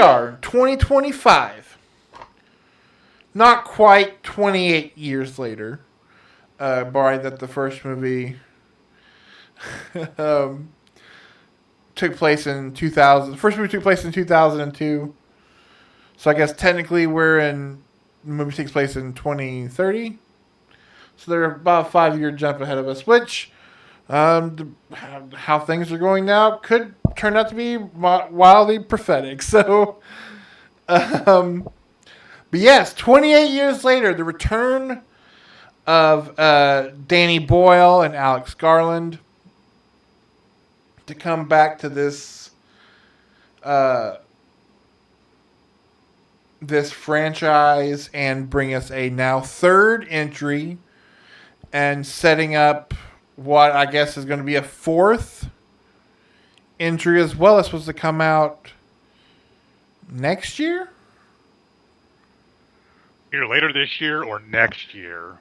are, 2025. Not quite 28 years later, barring that the first movie um, took place in 2000. The first movie took place in 2002. So I guess technically the movie takes place in 2030. So they're about a 5 year jump ahead of us, which, how things are going now, could turn out to be wildly prophetic. So, um, but yes, 28 years later, the return of Danny Boyle and Alex Garland to come back to uh, this franchise and bring us a now third entry and setting up what I guess is going to be a fourth entry as well. It's supposed to come out next year. Either later this year or next year.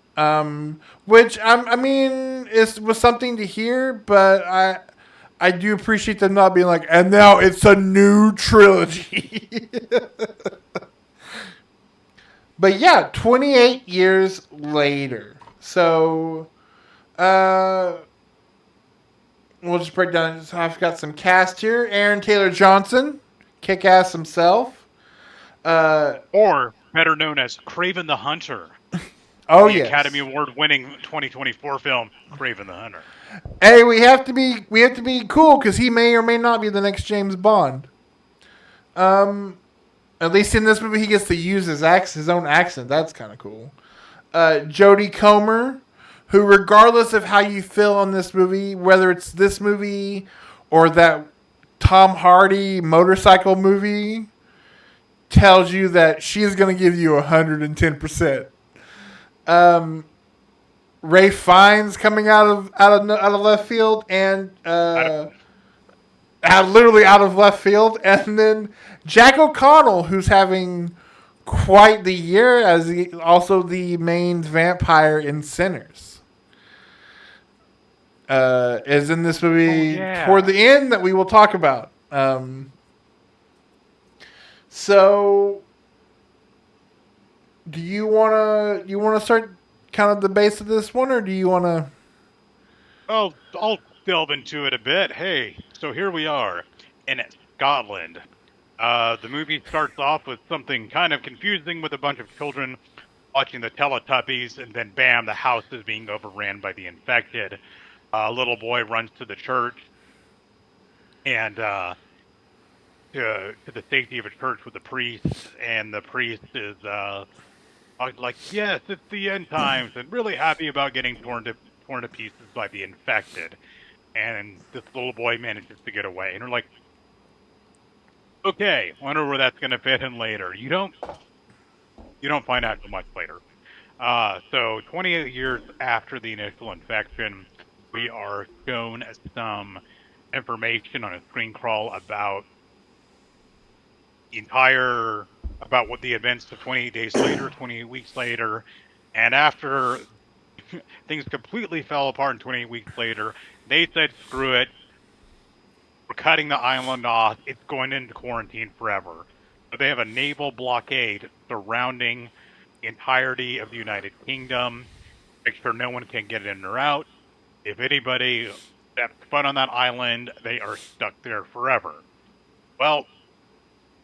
Which I mean, was something to hear, but I do appreciate them not being like, and now it's a new trilogy. But yeah, 28 years later. So, we'll just break down. I've got some cast here. Aaron Taylor Johnson, kick ass himself. Or better known as Kraven the Hunter. Oh, the yes. Academy Award winning 2024 film Kraven the Hunter. Hey, we have to be cool because he may or may not be the next James Bond. At least in this movie, he gets to use his own accent. That's kind of cool. Jodie Comer, who, regardless of how you feel on this movie, whether it's this movie or that Tom Hardy motorcycle movie, tells you that she's going to give you 110%. Ray Fiennes coming out of left field and literally out of left field, and then Jack O'Connell, who's having quite the year as also the main vampire in Sinners, is in this movie toward the end that we will talk about. So, do you wanna start kind of the base of this one, or do you wanna? Oh, I'll delve into it a bit. Hey, so here we are in Scotland. The movie starts off with something kind of confusing with a bunch of children watching the Teletubbies, and then bam, the house is being overran by the infected. A little boy runs to the church and to the safety of a church with the priest, and the priest is like, yes, it's the end times, and really happy about getting torn to pieces by the infected. And this little boy manages to get away, and we're like, okay, wonder where that's going to fit in later. You don't find out until much later. So 28 years after the initial infection, we are shown some information on a screen crawl about what the events of 28 days later, 28 weeks later, and after things completely fell apart in 28 weeks later, they said, screw it, we're cutting the island off, it's going into quarantine forever. So they have a naval blockade surrounding the entirety of the United Kingdom, make sure no one can get in or out. If anybody steps foot on that island, they are stuck there forever. Well,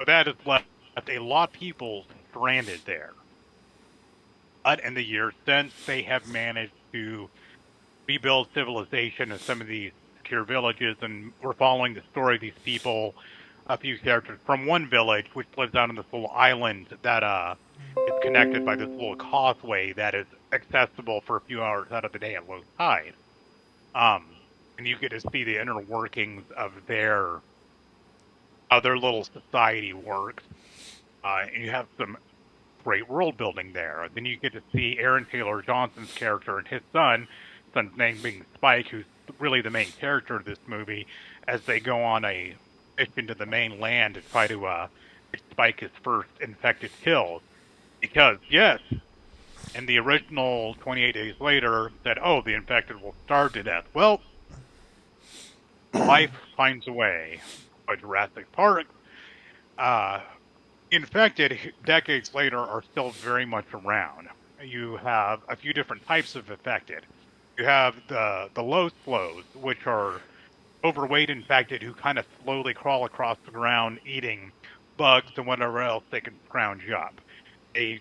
that has left a lot of people stranded there. But in the years since, they have managed to rebuild civilization in some of these secure villages, and we're following the story of these people, a few characters from one village, which lives out on this little island that is connected by this little causeway that is accessible for a few hours out of the day at low tide. And you get to see the inner workings of how their little society works. And you have some great world building there. Then you get to see Aaron Taylor Johnson's character and his son's name being Spike, who's really the main character of this movie, as they go on a mission to the mainland to try to Spike his first infected kill. Because, yes, in the original 28 days later, said, oh, the infected will starve to death. Well, life finds a way. By Jurassic Park, Infected, decades later, are still very much around. You have a few different types of infected. You have the low slows, which are overweight infected who kind of slowly crawl across the ground eating bugs and whatever else they can scrounge up. They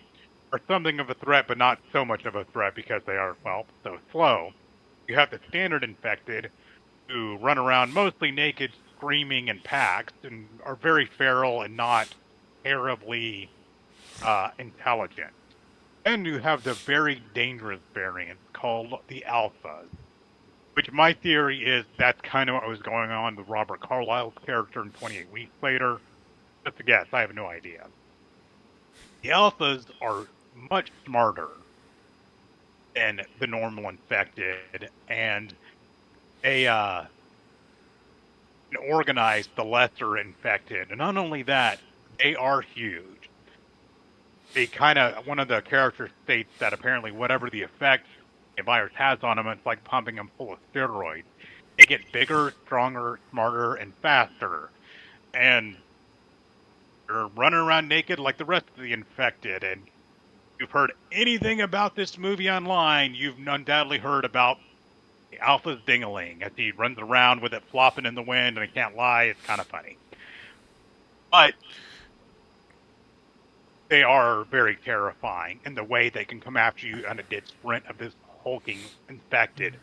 are something of a threat, but not so much of a threat because they are, well, so slow. You have the standard infected who run around mostly naked, screaming in packs, and are very feral and not terribly intelligent. Then you have the very dangerous variant called the alphas, which my theory is that's kind of what was going on with Robert Carlyle's character in 28 Weeks Later. Just a guess, I have no idea. The alphas are much smarter than the normal infected, and they can organize the lesser infected. And not only that, they are huge. They kind of, one of the characters states that apparently whatever the effect a virus has on them, it's like pumping them full of steroids. They get bigger, stronger, smarter, and faster. And they're running around naked like the rest of the infected. And if you've heard anything about this movie online, you've undoubtedly heard about the Alpha's dingling as he runs around with it flopping in the wind. And I can't lie, it's kind of funny. But they are very terrifying in the way they can come after you on a dead sprint of this hulking infected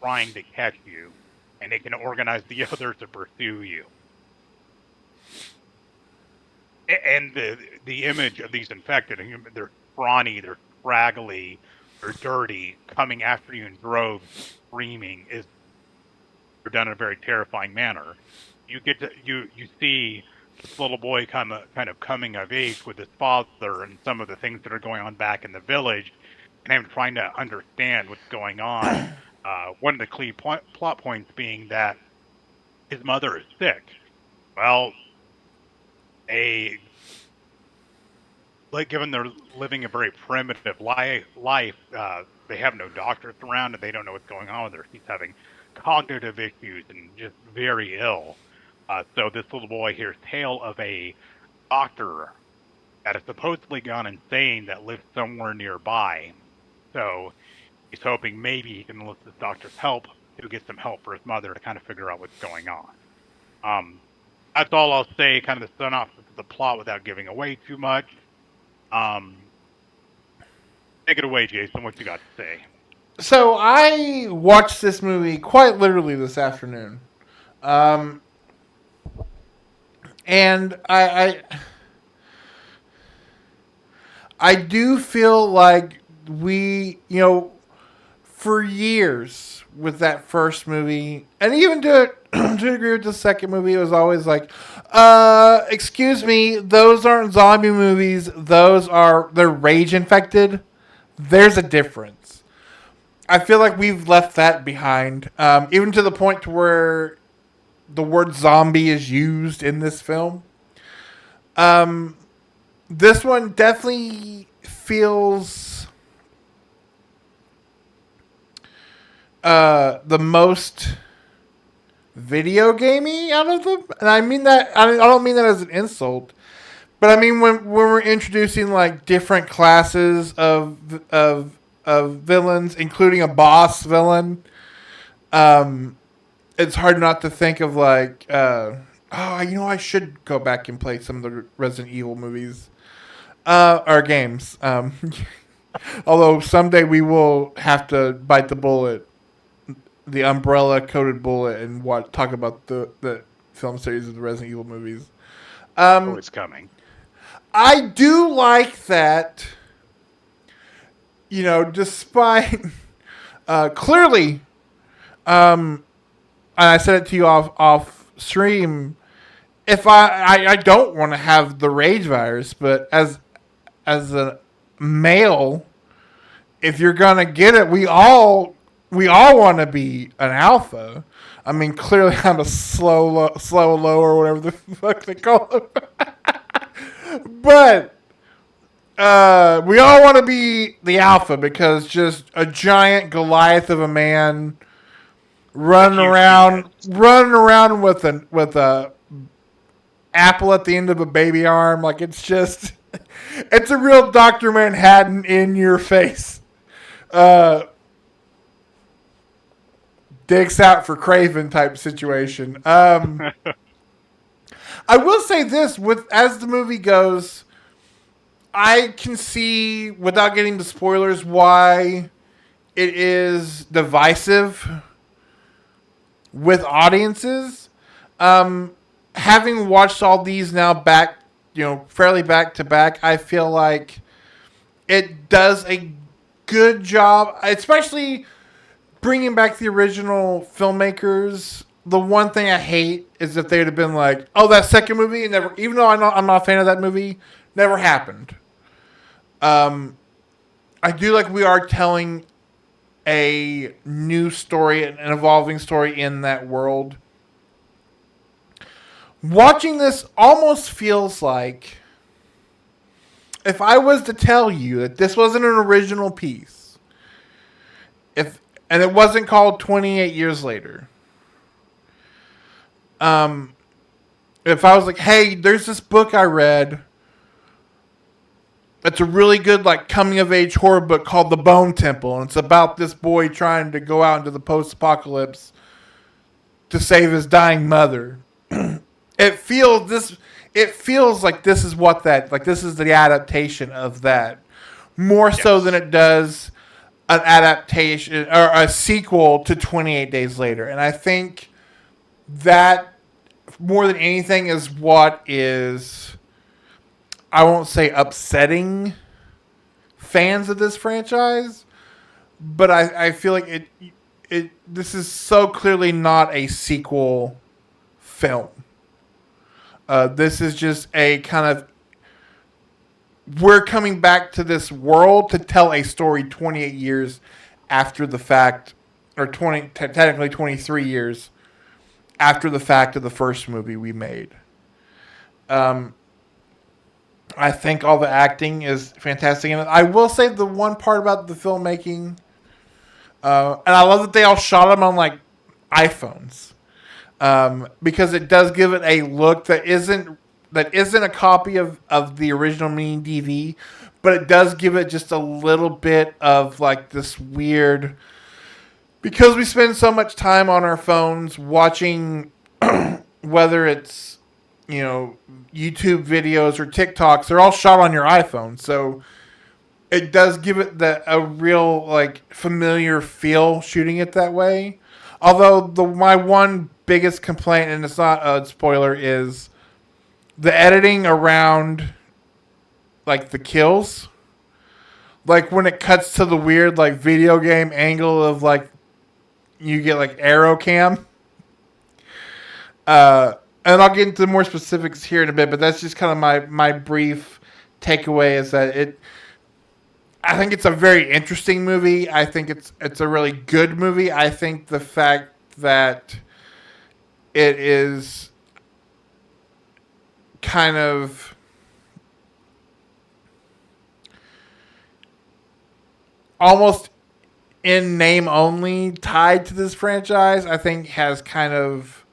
trying to catch you, and they can organize the others to pursue you. And the image of these infected, they're scrawny, they're scraggly, they're dirty, coming after you in droves, screaming, is done in a very terrifying manner. You get to you see this little boy kind of coming of age with his father and some of the things that are going on back in the village, and him trying to understand what's going on. One of the key plot points being that his mother is sick. Well, given they're living a very primitive life, they have no doctors around, and they don't know what's going on with her. She's having cognitive issues and just very ill. So this little boy hears tale of a doctor that has supposedly gone insane that lives somewhere nearby. So he's hoping maybe he can enlist this doctor's help to get some help for his mother to kind of figure out what's going on. That's all I'll say, kind of the synopsis of the plot without giving away too much. Take it away, Jason. What you got to say? So I watched this movie quite literally this afternoon, and I do feel like for years with that first movie, and even to a degree with the second movie, it was always like, excuse me, those aren't zombie movies. They're rage infected. There's a difference. I feel like we've left that behind, even to the point to where the word zombie is used in this film. This one definitely feels the most video gamey out of them, and I mean that. I don't mean that as an insult, but I mean when we're introducing like different classes of villains, including a boss villain. It's hard not to think of like, I should go back and play some of the Resident Evil movies or games. Although someday we will have to bite the bullet, the umbrella coated bullet, and talk about the film series of the Resident Evil movies. It's coming. I do like that. Despite clearly, and I said it to you off stream. If I don't want to have the rage virus, but as a male, if you're gonna get it, we all want to be an alpha. I mean, clearly I'm a slow low or whatever the fuck they call it. But we all want to be the alpha because just a giant Goliath of a man running around with a apple at the end of a baby arm. Like it's just, it's a real Dr. Manhattan in your face. Uh, Dicks out for Craven type situation. I will say this: with as the movie goes, I can see without getting to spoilers why it is divisive with audiences. Um, Having watched all these now back, fairly back to back, I feel like it does a good job, especially bringing back the original filmmakers. The one thing I hate is if they'd have been like, "Oh, that second movie never," even though I'm not a fan of that movie, never happened. Um, I do like we are telling a new story, an evolving story in that world. Watching this almost feels like if I was to tell you that this wasn't an original piece, if and it wasn't called 28 Years Later, um, if I was like, hey, there's this book I read. It's a really good like coming of age horror book called The Bone Temple, and it's about this boy trying to go out into the post apocalypse to save his dying mother. it feels this it feels like this is what that like this is the adaptation of that more so than Yes. it does an adaptation or a sequel to 28 Days Later. And I think that more than anything is what is, I won't say upsetting fans of this franchise, but I feel like it this is so clearly not a sequel film. This is just a kind of, we're coming back to this world to tell a story 28 years after the fact, or technically 23 years after the fact of the first movie we made. Um, I think all the acting is fantastic, and I will say the one part about the filmmaking, and I love that they all shot them on like iPhones, because it does give it a look that isn't a copy of the original mini DV, but it does give it just a little bit of like this weird, because we spend so much time on our phones watching whether it's YouTube videos or TikToks, they're all shot on your iPhone, so it does give it a real like familiar feel shooting it that way. Although my one biggest complaint, and it's not a spoiler, is the editing around like the kills. Like when it cuts to the weird like video game angle of like you get like arrow cam. And I'll get into more specifics here in a bit, but that's just kind of my brief takeaway is that I think it's a very interesting movie. I think it's a really good movie. I think the fact that it is kind of almost in name only tied to this franchise, I think has kind of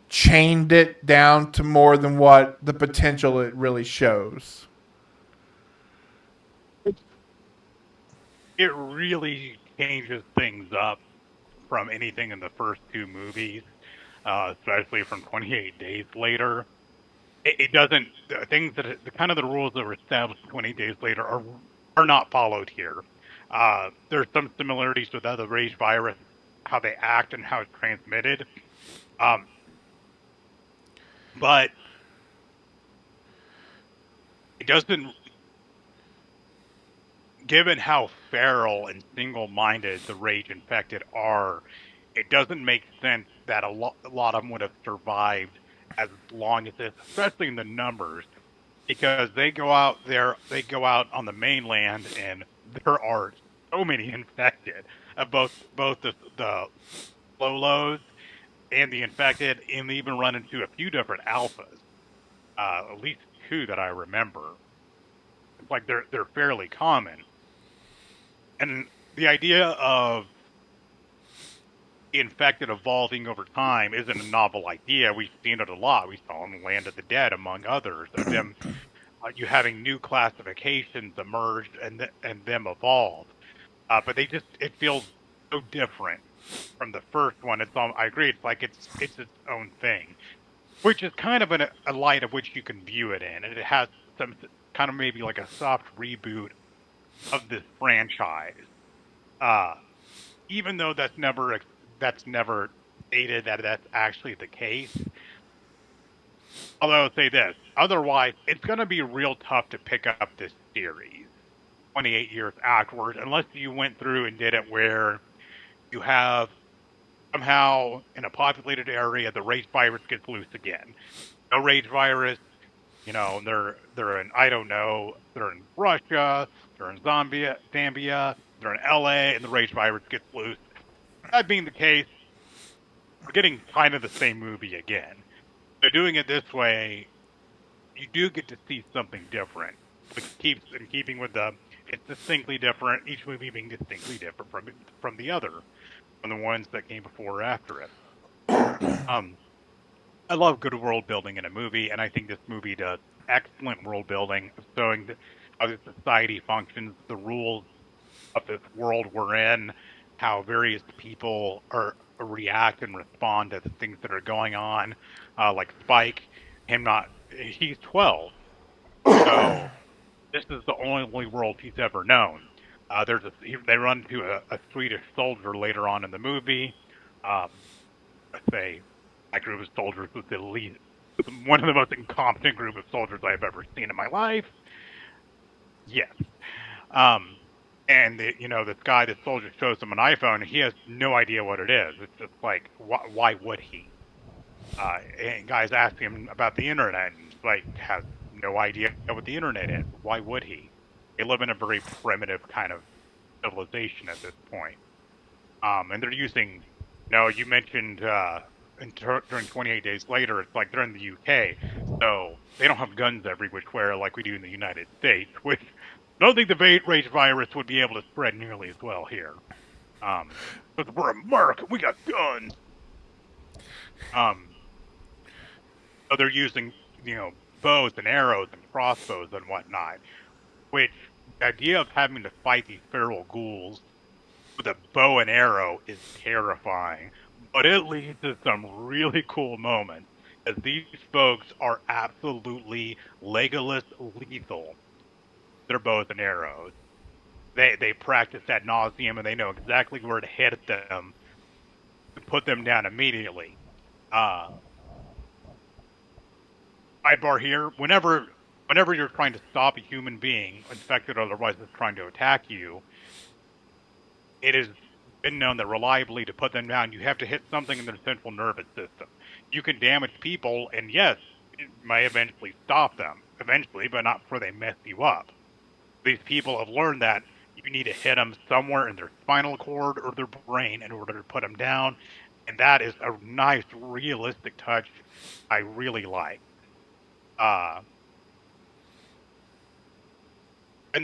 chained it down to more than what the potential it really shows. It really changes things up from anything in the first two movies, especially from 28 Days Later. It doesn't, the things the kind of the rules that were established 20 Days Later are not followed here. There's some similarities with other rage virus, how they act and how it's transmitted. Um, but it doesn't, given how feral and single-minded the rage infected are, it doesn't make sense that a lot of them would have survived as long as this, especially in the numbers, because they go out on the mainland, and there are so many infected, both the Lolos and the infected, and they even run into a few different alphas, at least two that I remember. It's like they're fairly common, and the idea of the infected evolving over time isn't a novel idea. We've seen it a lot. We saw in Land of the Dead, among others, of them you having new classifications emerge and them evolve. But it feels so different from the first one. I agree. It's like it's its own thing, which is kind of a light of which you can view it in, and it has some kind of maybe like a soft reboot of this franchise. Uh, Even though that's never stated that that's actually the case. Although I'll say this, otherwise it's going to be real tough to pick up this series 28 years afterwards, unless you went through and did it where you have somehow in a populated area the rage virus gets loose again. No rage virus, they're in, I don't know, they're in Russia, they're in Zambia, they're in LA, and the rage virus gets loose. That being the case, we're getting kind of the same movie again. So doing it this way, you do get to see something different, which keeps in keeping with it's distinctly different. Each movie being distinctly different from the other, from the ones that came before or after it. I love good world building in a movie, and I think this movie does excellent world building, showing how the society functions, the rules of this world we're in, how various people react and respond to the things that are going on. Like Spike, he's 12, so this is the only world he's ever known. They run into a Swedish soldier later on in the movie. Let's say that group of soldiers was the least, one of the most incompetent group of soldiers I've ever seen in my life. Yes. And this guy, this soldier shows him an iPhone, and he has no idea what it is. It's just like, why would he? And guys ask him about the internet, and he's like, has no idea what the internet is. Why would he? They live in a very primitive kind of civilization at this point. And they're using, you mentioned during 28 Days Later, it's like they're in the UK, so they don't have guns every which way like we do in the United States, which I don't think the rage virus would be able to spread nearly as well here. But we're America, we got guns. So they're using, bows and arrows and crossbows and whatnot, which the idea of having to fight these feral ghouls with a bow and arrow is terrifying. But it leads to some really cool moments, as these folks are absolutely Legolas lethal. Their bows and arrows. They practice ad nauseum, and they know exactly where to hit them to put them down immediately. Sidebar here: whenever you're trying to stop a human being, infected or otherwise, that's trying to attack you, it has been known that reliably to put them down, you have to hit something in their central nervous system. You can damage people, and yes, it may eventually stop them, but not before they mess you up. These people have learned that you need to hit them somewhere in their spinal cord or their brain in order to put them down, and that is a nice, realistic touch I really like. And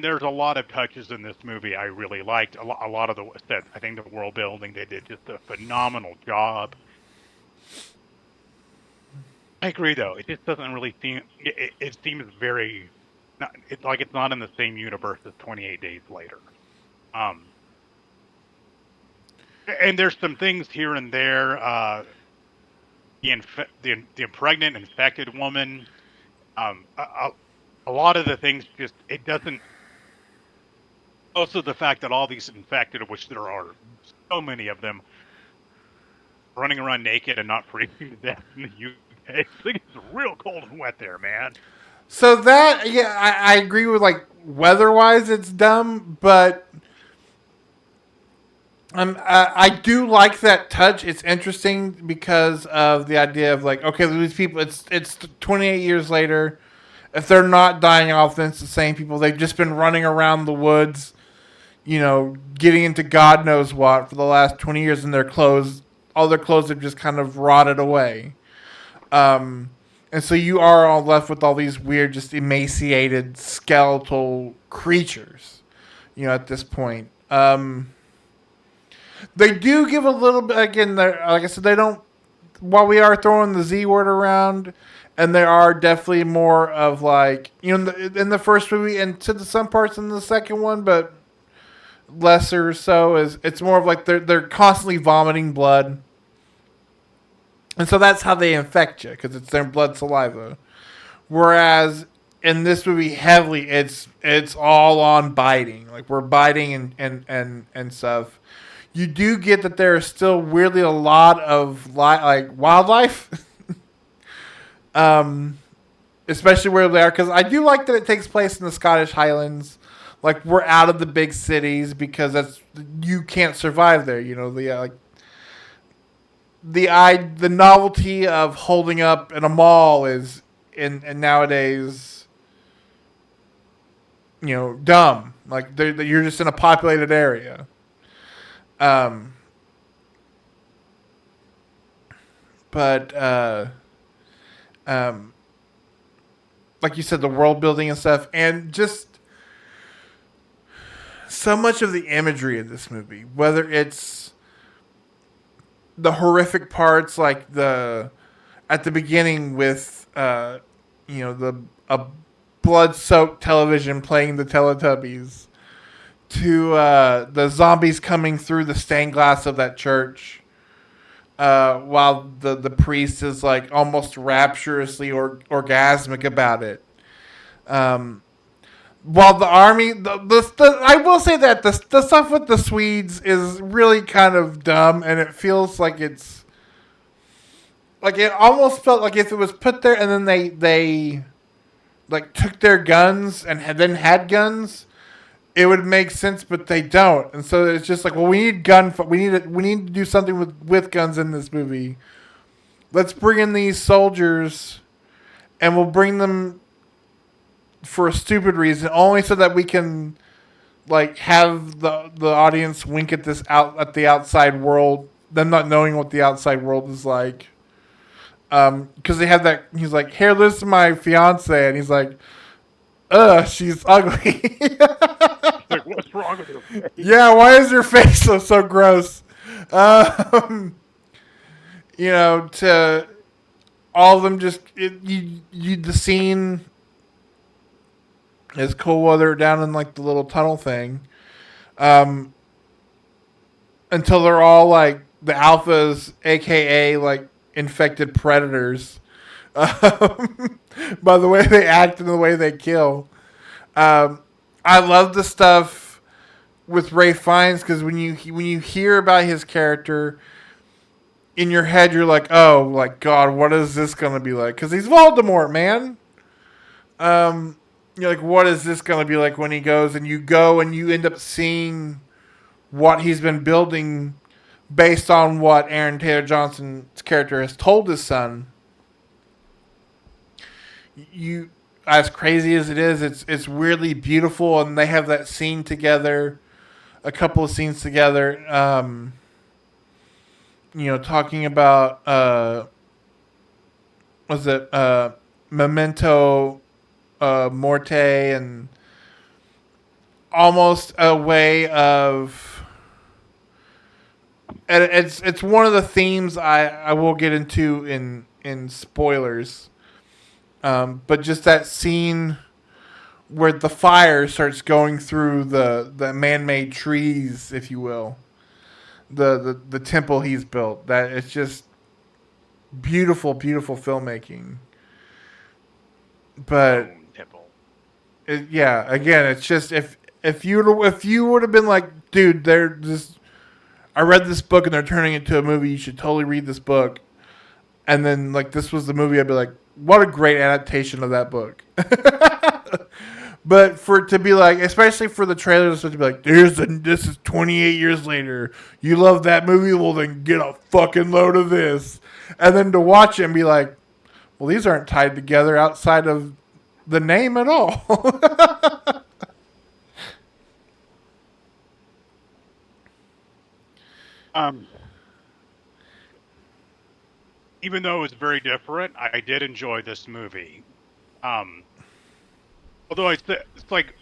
there's a lot of touches in this movie I really liked. A lot of I think the world building, they did just a phenomenal job. I agree, though. It just doesn't really seem. It seems very. It's like it's not in the same universe as 28 Days Later. And there's some things here and there. The pregnant infected woman. A lot of the things it doesn't. Also, the fact that all these infected, of which there are so many of them, running around naked and not freezing to death in the UK. I think it's real cold and wet there, man. So that, yeah, I agree with, like, weather-wise it's dumb, but I do like that touch. It's interesting because of the idea of, like, okay, these people, it's 28 years later. If they're not dying off, then it's the same people. They've just been running around the woods, getting into God knows what for the last 20 years, and all their clothes have just kind of rotted away. And so you are all left with all these weird, just emaciated, skeletal creatures, at this point. They do give a little bit again. Like I said, they don't. While we are throwing the Z word around, and there are definitely more of like in the first movie and to some parts in the second one, but lesser so is it's more of like they're constantly vomiting blood, and so that's how they infect you because it's their blood saliva. Whereas in this movie, heavily it's all on biting. Like we're biting and stuff. You do get that there is still weirdly a lot of like wildlife, um, especially where they are. Because I do like that it takes place in the Scottish Highlands. Like we're out of the big cities because that's you can't survive there. You know the novelty of holding up in a mall is in nowadays dumb. Like you're just in a populated area. Um, but um, like you said, the world building and stuff, and just so much of the imagery of this movie, whether it's the horrific parts, like the at the beginning with the a blood-soaked television playing the Teletubbies, to the zombies coming through the stained glass of that church, while the priest is like almost rapturously orgasmic about it. Um, while the army, I will say that the stuff with the Swedes is really kind of dumb, and it feels like it's like it almost felt like if it was put there and then they like took their guns and then had guns, it would make sense, but they don't, and so it's just like, well, we need we need to do something with guns in this movie. Let's bring in these soldiers, and we'll bring them for a stupid reason, only so that we can like have the audience wink at this out at the outside world, them not knowing what the outside world is like. Because they have that, he's like, here, this is my fiance, and he's like, she's ugly. Like, what's wrong with her? Yeah, why is your face so gross? Um, to all of them, just the scene is cool while they're down in like the little tunnel thing, um, until they're all like the alphas, aka like infected predators, by the way they act and the way they kill. Um, I love the stuff with Ray Fiennes because when you hear about his character in your head, you're like, oh, like God, what is this gonna be like? Because he's Voldemort, man. You're like, what is this gonna be like when he goes and you end up seeing what he's been building based on what Aaron Taylor Johnson's character has told his son. You, as crazy as it is, it's weirdly beautiful, and they have that scene together, a couple of scenes together. Talking about was it Memento Morte, and almost a way of. And it's one of the themes I will get into in spoilers. But just that scene where the fire starts going through the man-made trees, if you will, the temple he's built. That it's just beautiful, beautiful filmmaking. But yeah, again, it's just if you would have been like, dude, they're just. I read this book and they're turning it into a movie. You should totally read this book. And then like this was the movie. I'd be like, what a great adaptation of that book. But for it to be like, especially for the trailers, to be like, this is 28 years later. You love that movie? Well, then get a fucking load of this. And then to watch it and be like, well, these aren't tied together outside of the name at all. Um, even though it's very different, I did enjoy this movie. Um, although it's like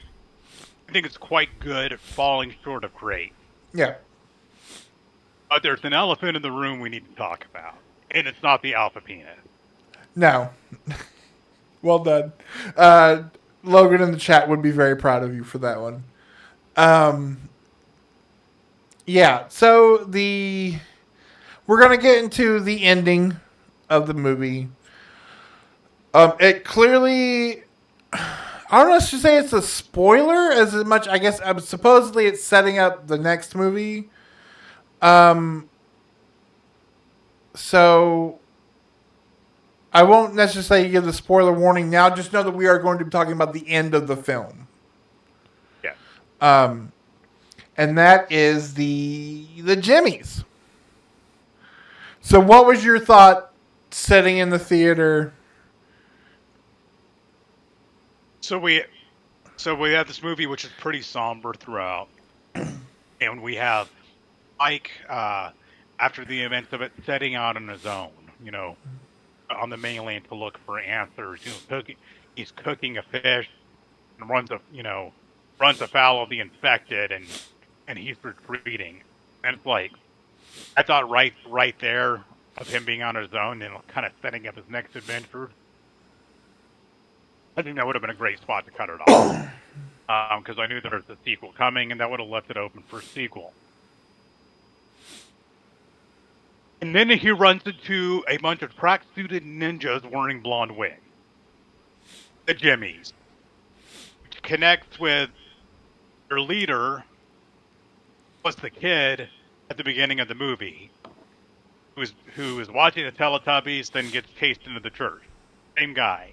I think it's quite good, falling short of great. Yeah. But there's an elephant in the room we need to talk about, and it's not the alpha penis. No. Well done. Logan in the chat would be very proud of you for that one. Yeah, so we're gonna get into the ending of the movie. It clearly, I don't know if to say it's a spoiler as much. I guess supposedly it's setting up the next movie. So I won't necessarily give the spoiler warning now. Just know that we are going to be talking about the end of the film. Yeah. And that is the Jimmies. So, what was your thought sitting in the theater? So we have this movie which is pretty somber throughout, and we have Mike after the events of it setting out on his own, on the mainland to look for answers. He's cooking a fish and runs afoul of the infected, and he's retreating. And it's like I thought right there of him being on his own and kind of setting up his next adventure. I think that would have been a great spot to cut it off. Because I knew there was a sequel coming, and that would have left it open for a sequel. And then he runs into a bunch of track-suited ninjas wearing blonde wigs. The Jimmies. Which connects with their leader, was the kid at the beginning of the movie, who was watching the Teletubbies, then gets chased into the church. Same guy.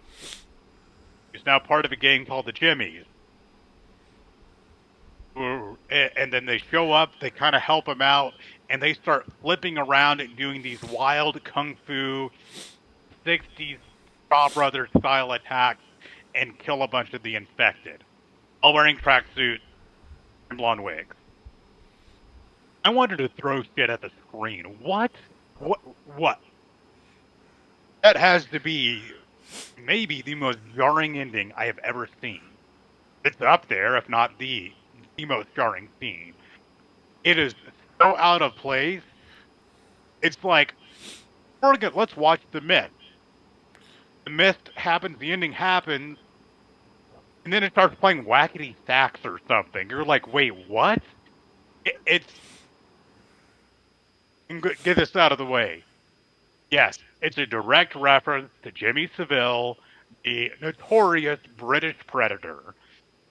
He's now part of a gang called the Jimmies. And then they show up, they kind of help him out, and they start flipping around and doing these wild kung fu 60s Shaw Brothers style attacks and kill a bunch of the infected, all wearing tracksuits and blonde wigs. I wanted to throw shit at the screen. What? That has to be maybe the most jarring ending I have ever seen. It's up there, if not the most jarring scene. It is so out of place. It's like, let's watch the myth. The myth happens, the ending happens, and then it starts playing wackety sax or something. You're like, wait, what? It's get this out of the way. Yes, it's a direct reference to Jimmy Savile, the notorious British predator.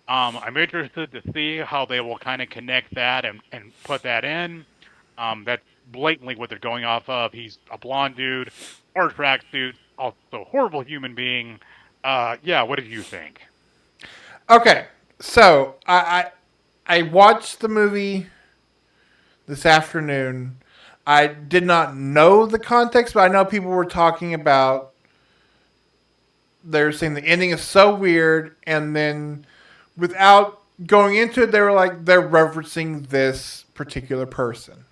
I'm interested to see how they will kind of connect that and put that in. That's blatantly what they're going off of. He's a blonde dude, or tracksuit, also a horrible human being. Yeah, what did you think? Okay, so I watched the movie this afternoon. I did not know the context, but I know people were talking about. They're saying the ending is so weird, and then without going into it, they were like they're referencing this particular person,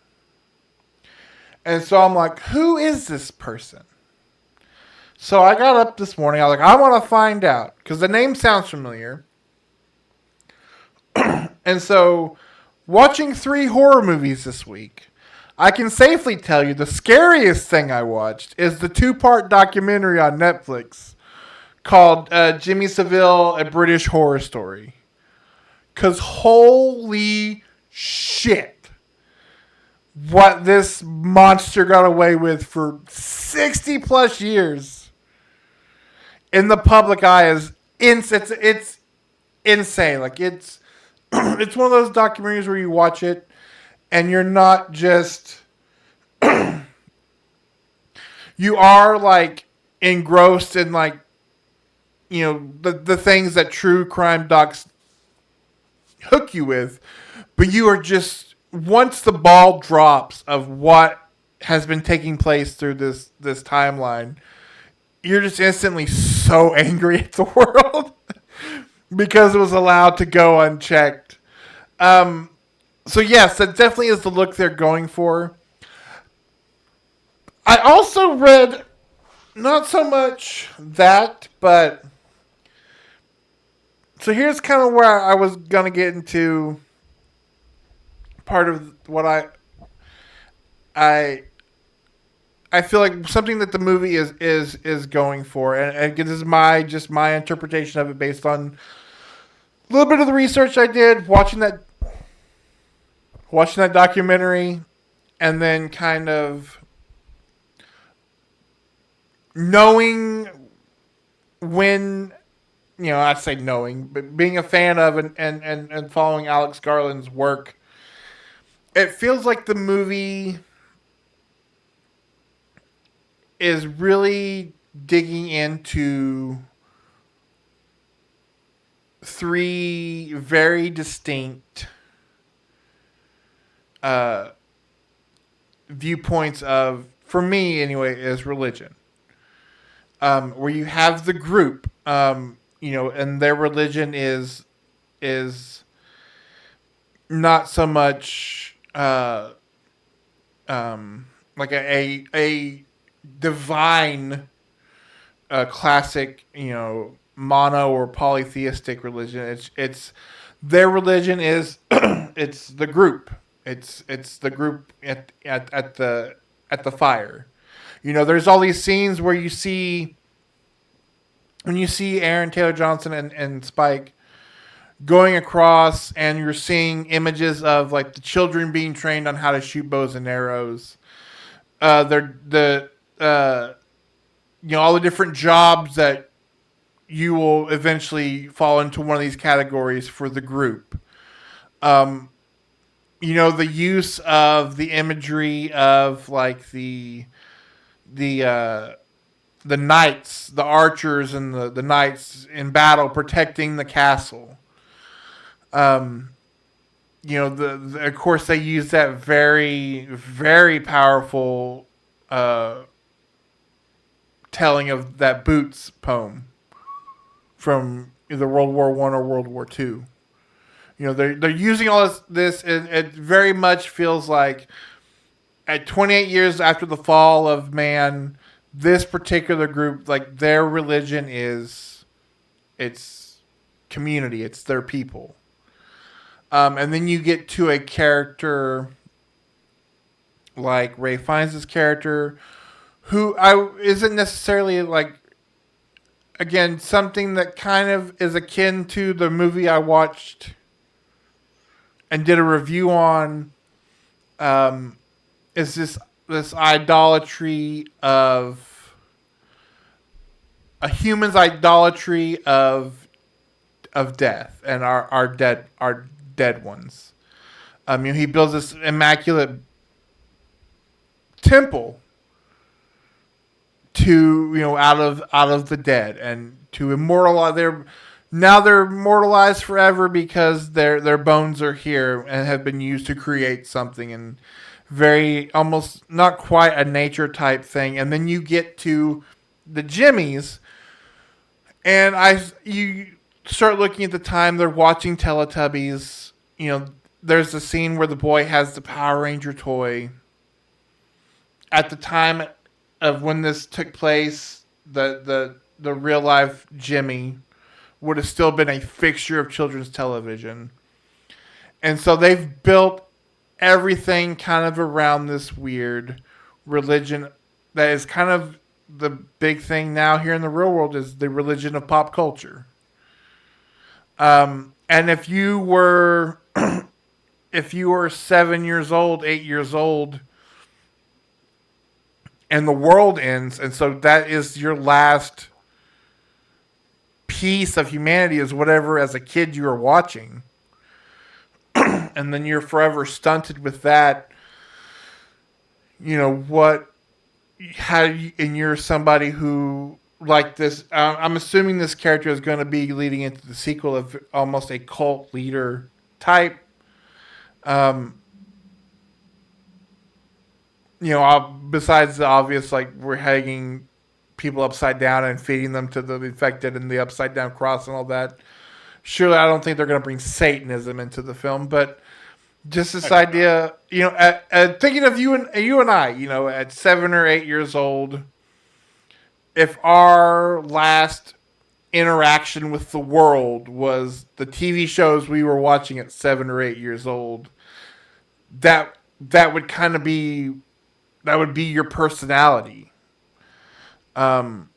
and so I'm like, who is this person? So I got up this morning. I was like, I want to find out because the name sounds familiar. And so, watching 3 horror movies this week, I can safely tell you the scariest thing I watched is the 2-part documentary on Netflix called Jimmy Savile, A British Horror Story. Because holy shit, what this monster got away with for 60 plus years in the public eye is it's insane. Like it's it's one of those documentaries where you watch it and you're not just you are like engrossed in like the things that true crime docs hook you with, but you are just once the ball drops of what has been taking place through this timeline, you're just instantly so angry at the world because it was allowed to go unchecked. So yes, that definitely is the look they're going for. I also read not so much that, but so here's kind of where I was gonna get into part of what I I feel like something that the movie is going for, and this is my interpretation of it based on a little bit of the research I did watching that documentary, and then kind of knowing when I say knowing, but being a fan of and following Alex Garland's work, it feels like the movie is really digging into three very distinct uh, viewpoints of, for me anyway, is religion. Where you have the group, and their religion is not so much like a divine classic, mono or polytheistic religion. It's their religion is it's the group. It's the group at the fire. There's all these scenes where when you see Aaron Taylor Johnson and Spike going across, and you're seeing images of like the children being trained on how to shoot bows and arrows. They're the all the different jobs that you will eventually fall into one of these categories for the group. Um, the use of the imagery of like the the knights, the archers, and the knights in battle protecting the castle. Um, of course they use that very very powerful telling of that Boots poem from either World War One or World War Two. They're using all this, and it very much feels like at 28 years after the fall of man, this particular group, like their religion is it's community, it's their people. And then you get to a character like Ray Fiennes' character, who I isn't necessarily like, again, something that kind of is akin to the movie I watched and did a review on. Is this idolatry of a human's idolatry of death and our dead ones. He builds this immaculate temple to out of the dead, and to immortalize they're immortalized forever because their bones are here and have been used to create something, and very almost not quite a nature type thing. And then you get to the Jimmies, and you start looking at the time they're watching Teletubbies. There's a scene where the boy has the Power Ranger toy. At the time of when this took place, the real life Jimmy would have still been a fixture of children's television. And so they've built everything kind of around this weird religion that is kind of the big thing now here in the real world, is the religion of pop culture. And if you were 7 years old, 8 years old, and the world ends, and so that is your last piece of humanity, is whatever as a kid you were watching, and then you're forever stunted with that. And you're somebody who, like this, I'm assuming this character is going to be leading into the sequel of almost a cult leader type. Besides the obvious, like we're hanging people upside down and feeding them to the infected and the upside down cross and all that. Surely, I don't think they're going to bring Satanism into the film, but just this idea, thinking of you and I, at 7 or 8 years old, if our last interaction with the world was the TV shows we were watching at 7 or 8 years old, that would kind of be that would be your personality. Um,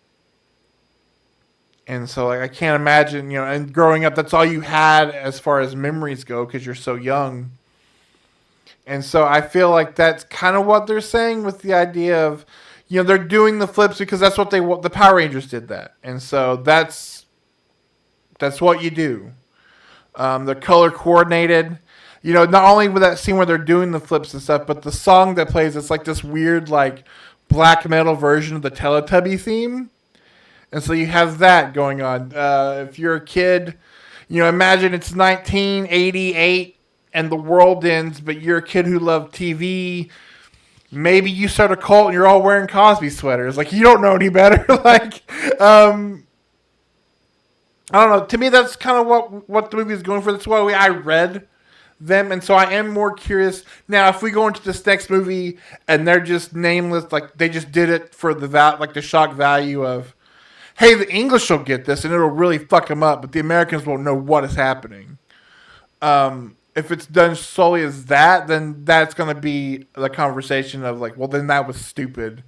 and so like I can't imagine, you know, and growing up, that's all you had as far as memories go because you're so young. And so I feel like that's kind of what they're saying with the idea of, you know, they're doing the flips because that's what they want. The Power Rangers did that, and so that's what you do. They're color coordinated. You know, not only with that scene where they're doing the flips and stuff, but the song that plays, it's like this weird, like, black metal version of the Teletubby theme. And so you have that going on. If you're a kid, you know, imagine it's 1988 and the world ends, but you're a kid who loved TV. Maybe you start a cult and you're all wearing Cosby sweaters. Like, you don't know any better. Like, I don't know. To me, that's kind of what the movie is going for. That's why I read them, and so I am more curious now. If we go into this next movie and they're just nameless, like they just did it for like the shock value of, hey, the English will get this and it'll really fuck them up, but the Americans won't know what is happening. If it's done solely as that, then that's going to be the conversation of like, well, then that was stupid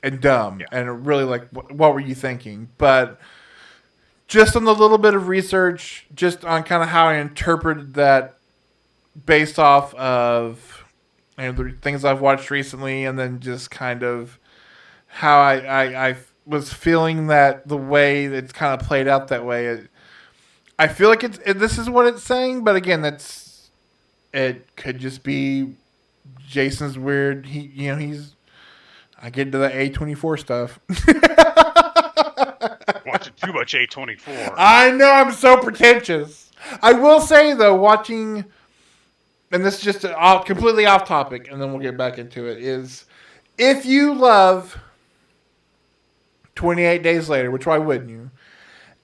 and dumb, Yeah. and really like, what were you thinking? But just on the little bit of research, just on kind of how I interpreted that based off of, you know, the things I've watched recently, and then just kind of how I was feeling that the way it's kind of played out that way. I feel like this is what it's saying, but again, it could just be Jason's weird. I get into the A24 stuff. Watching too much A24. I know I'm so pretentious. I will say though, watching, and this is just completely off topic, and then we'll get back into it. Is if you love 28 Days Later, which why wouldn't you?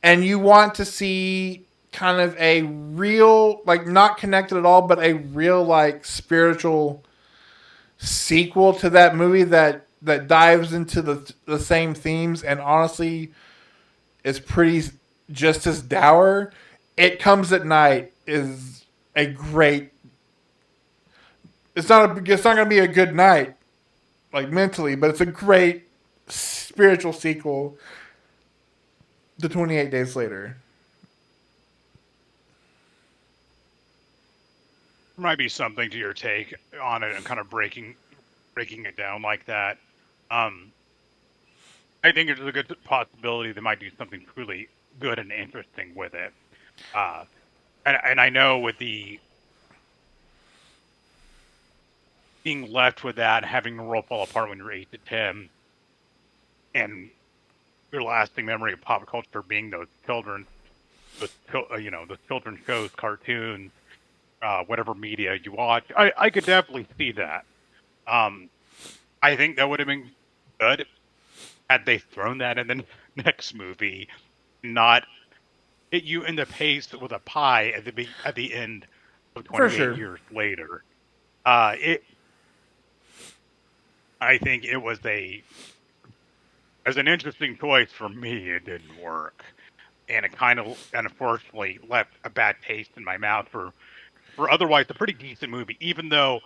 And you want to see kind of a real, like not connected at all, but a real like spiritual sequel to that movie that dives into the same themes and honestly is pretty just as dour. It Comes at Night is a great. It's not going to be a good night, like mentally, but it's a great spiritual sequel to 28 Days Later. Might be something to your take on it and kind of breaking it down like that. Um, I think there's a good possibility they might do something truly good and interesting with it. Uh, and I know with the being left with that, having the world fall apart when you're 8 to 10, and your lasting memory of pop culture being those children, those children's shows, cartoons, whatever media you watch, I could definitely see that. Um, I think that would have been good had they thrown that in the next movie, not hit you in the face with a pie at the end of For 28 sure. years later. It I think it was a as an interesting choice for me. It didn't work, and it kind of unfortunately left a bad taste in my mouth for otherwise a pretty decent movie. Even though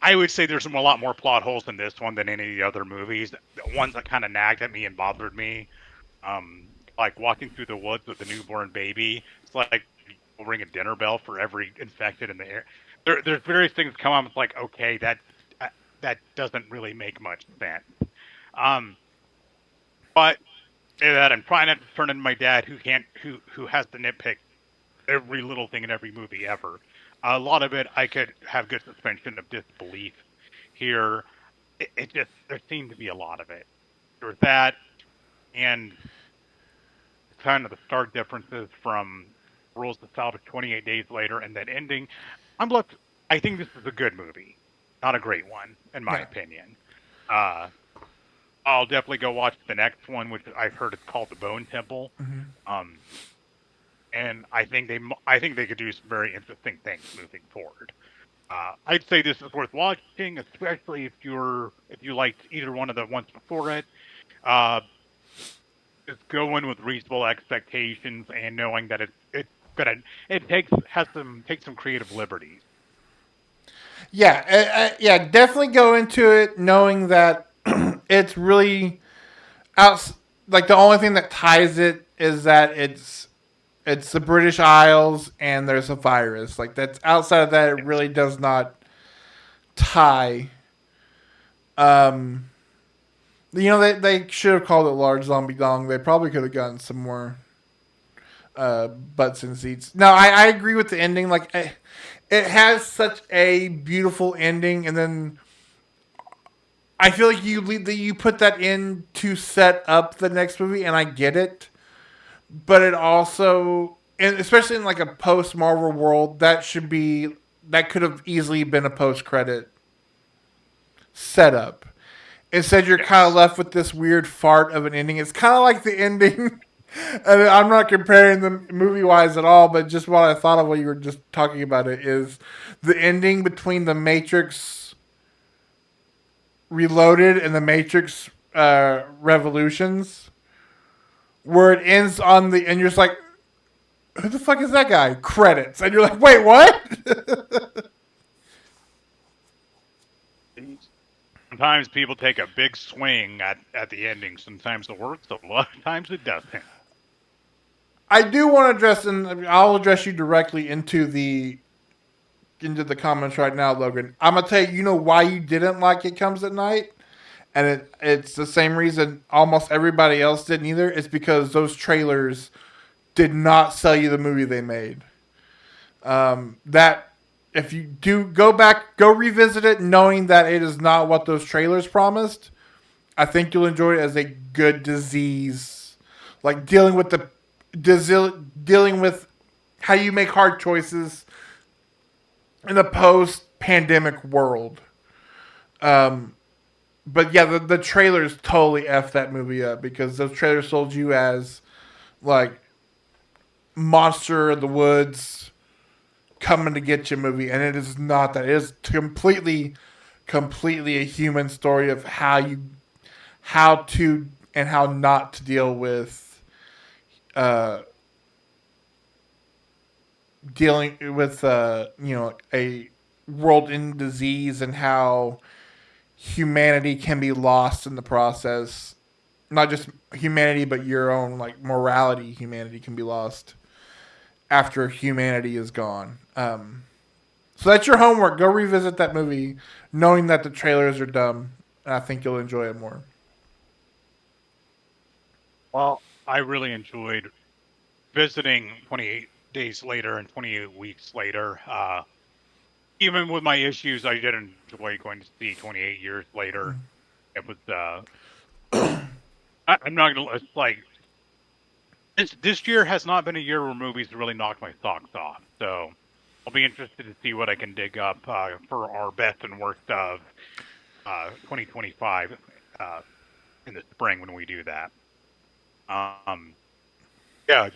I would say there's a lot more plot holes in this one than any of the other movies. The ones that kind of nagged at me and bothered me, like walking through the woods with a newborn baby. It's like you ring a dinner bell for every infected in the air. There's various things come up. It's like, okay, that doesn't really make much sense. Um, but that I'm trying not to turn into my dad who has to nitpick every little thing in every movie ever. A lot of it I could have good suspension of disbelief. Here, it just there seemed to be a lot of it. There was that, and kind of the stark differences from Rules to Salvage 28 Days Later and that ending. I'm left. I think this is a good movie, not a great one in my Yeah. opinion. Uh, I'll definitely go watch the next one, which I've heard is called The Bone Temple. Mm-hmm. Um, and I think they could do some very interesting things moving forward. I'd say this is worth watching, especially if you liked either one of the ones before it. Uh, just go in with reasonable expectations and knowing that it's gonna it takes some creative liberties. Yeah, definitely go into it knowing that it's really out. Like the only thing that ties it is that it's the British Isles and there's a virus. Like that's outside of that, it Yes. really does not tie. Um, they should have called it Large Zombie Dong. They probably could have gotten some more butts in seats. No, I agree with the ending. Like it has such a beautiful ending, and then I feel like you put that in to set up the next movie, and I get it. But it also, and especially in like a post Marvel world, that could have easily been a post credit setup. Instead, you're kind of Yes. left with this weird fart of an ending. It's kind of like the ending. And I'm not comparing them movie wise at all, but just what I thought of while you were just talking about it is the ending between the Matrix Reloaded and the Matrix Revolutions, where it ends on the, and you're just like, who the fuck is that guy? Credits, and you're like, wait, what? Sometimes people take a big swing at the ending. Sometimes it works, a lot of times it doesn't. I do want to address, and I'll address you directly into the comments right now, Logan. I'm gonna tell you, you know why you didn't like It Comes at Night, and it's the same reason almost everybody else didn't either. It's because those trailers did not sell you the movie they made. That if you do go back, go revisit it, knowing that it is not what those trailers promised. I think you'll enjoy it as a good disease, like dealing with how you make hard choices in a post-pandemic world. Um, but yeah, the trailers totally f that movie up because those trailers sold you as like monster of the woods coming to get you movie, and it is not that. It is completely a human story of how to and how not to deal with uh, dealing with a world-ending disease and how humanity can be lost in the process. Not just humanity, but your own like morality. Humanity can be lost after humanity is gone. So that's your homework. Go revisit that movie, knowing that the trailers are dumb, and I think you'll enjoy it more. Well, I really enjoyed visiting 28 days later and 28 weeks later. Even with my issues, I did enjoy going to see 28 years later. It was, I'm not gonna, it's like, this year has not been a year where movies really knocked my socks off. So I'll be interested to see what I can dig up for our best and worst of 2025 uh, in the spring when we do that. Um, yeah,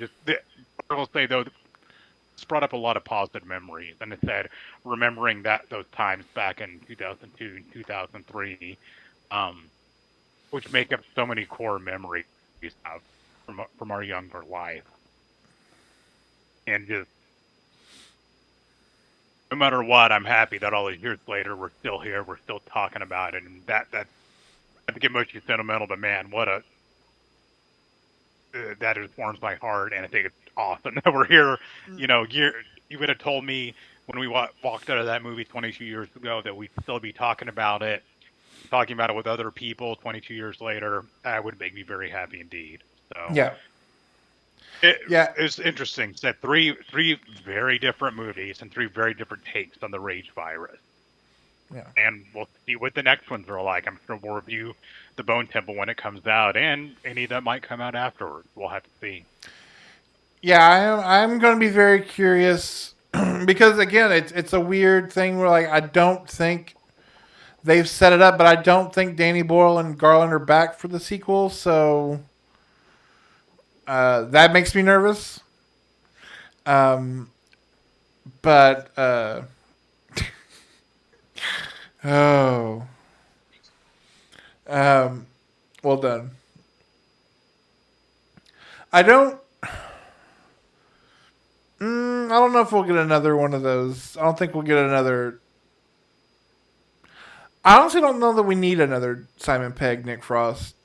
I will say though, it's brought up a lot of positive memories, and it said remembering that those times back in 2002 and 2003, um, which make up so many core memories of from our younger life, and just no matter what, I'm happy that all these years later we're still here, we're still talking about it, and that I think it makes you sentimental, but man, what a that just warms my heart, and I think it's awesome that we're here. You would have told me when we walked out of that movie 22 years ago that we'd still be talking about it with other people 22 years later. That would make me very happy indeed. So Yeah, it, yeah, it's interesting. That three very different movies and three very different takes on the rage virus. yeah, And we'll see what the next ones are like. I'm sure we'll review the Bone Temple when it comes out, and any that might come out afterwards. We'll have to see. yeah. I'm going to be very curious because again, it's a weird thing where like I don't think they've set it up, but I don't think Danny Boyle and Garland are back for the sequel, so that makes me nervous. Um, but oh, um, well done. I don't. I don't know if we'll get another one of those. I don't think we'll get another I honestly don't know that we need another Simon Pegg, Nick Frost,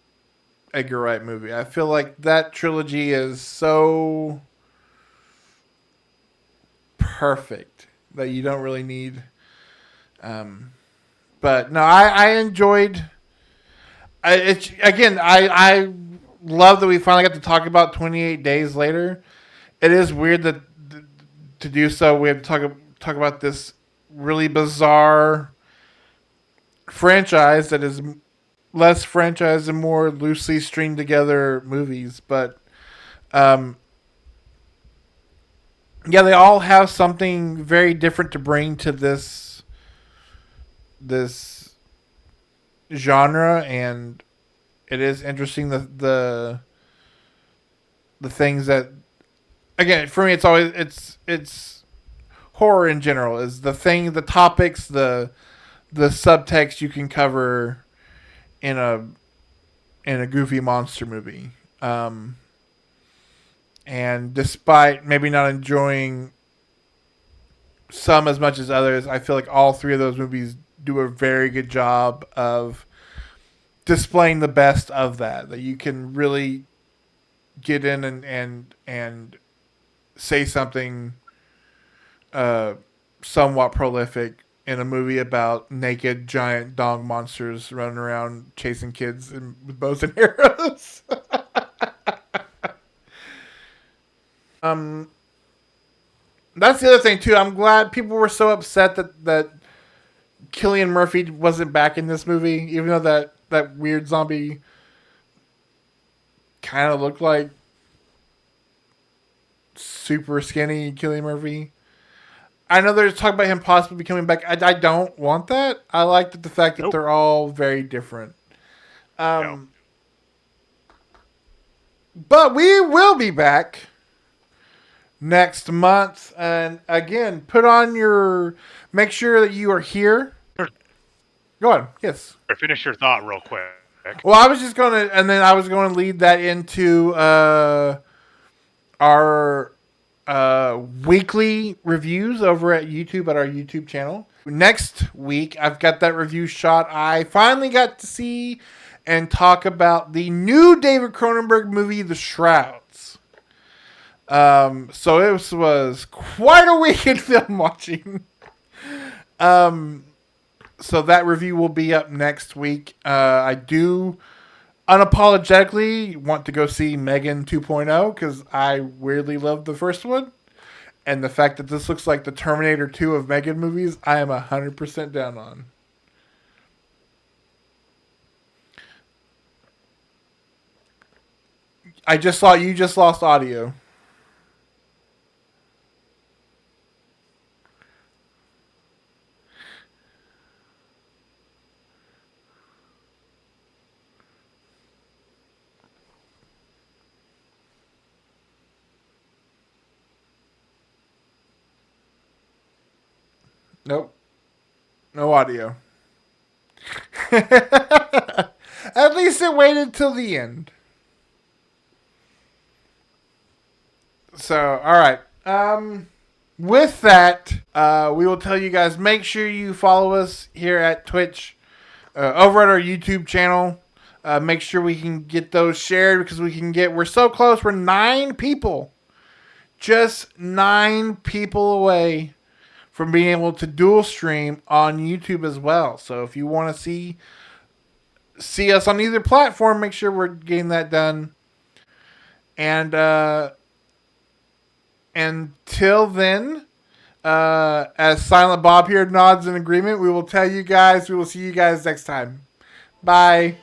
Edgar Wright movie. I feel like that trilogy is so perfect that you don't really need. But no, I enjoyed. I love that we finally got to talk about 28 Days Later. It is weird that to do so we have to talk about this really bizarre franchise that is less franchise and more loosely stringed together movies. But um, yeah, they all have something very different to bring to this genre, and it is interesting the things that, again, for me, it's always it's horror in general is the topics, the subtext you can cover in a goofy monster movie. And despite maybe not enjoying some as much as others, I feel like all three of those movies do a very good job of displaying the best of that. That you can really get in and say something somewhat prolific in a movie about naked giant dog monsters running around chasing kids with bows and arrows. That's the other thing too. I'm glad people were so upset that Cillian Murphy wasn't back in this movie, even though that weird zombie kind of looked like super skinny Cillian Murphy. I know there's talk about him possibly becoming back. I don't want that. I like the fact that they're all very different. But we will be back next month. And again, make sure that you are here. Go on. Yes. Or finish your thought real quick. Well, I was just going to, and then I was going to lead that into our weekly reviews over at YouTube at our YouTube channel. Next week, I've got that review shot. I finally got to see and talk about the new David Cronenberg movie, The Shrouds. So it was quite a week in film watching. So that review will be up next week. I do unapologetically want to go see Megan 2.0 because I weirdly loved the first one. And the fact that this looks like the Terminator 2 of Megan movies, I am 100% down on. I just saw you just lost audio. Nope. No audio. At least it waited till the end. So, all right. With that, we will tell you guys, make sure you follow us here at Twitch, over at our YouTube channel. Make sure we can get those shared because we're so close. We're 9 people. Just 9 people away from being able to dual stream on YouTube as well. So if you want to see us on either platform, make sure we're getting that done. And until then, as Silent Bob here nods in agreement, we will see you guys next time. Bye.